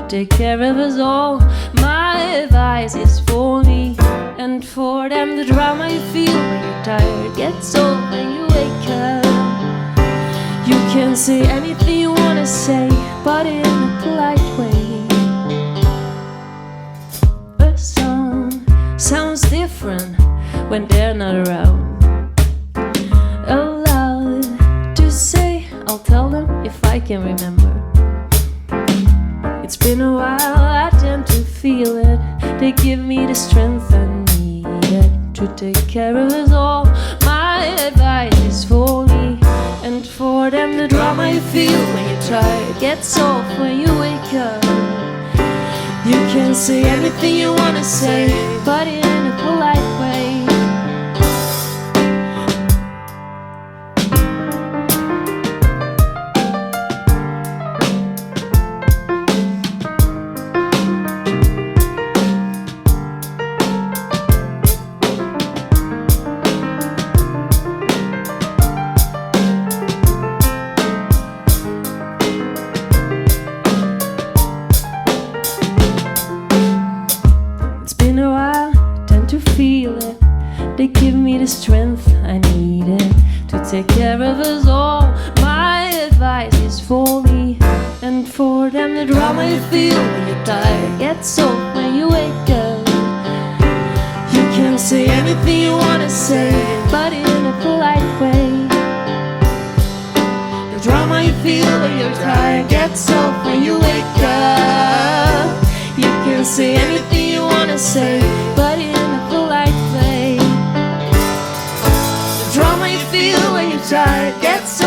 take care of us all. My advice is for me and for them. The drama you feel when you're tired gets old when you wake up. You can say anything you wanna say, but in a polite way. A song sounds different when they're not around. Allowed to say, I'll tell them if I can remember. It's been a while, I tend to feel it. They give me the strength I needed to take care of us all. My advice is for me and for them. The drama you feel when you're tired gets off when you wake up. You can say anything you wanna say, but in a polite way. To feel it, they give me the strength I needed to take care of us all. My advice is for me and for them. The drama you feel when you're tired gets old when you wake up. You can say anything you wanna say, but in a polite way. The drama you feel when you're tired gets old when you wake up. You can say anything you wanna say, but in a polite way. The drama you feel when you're tired gets so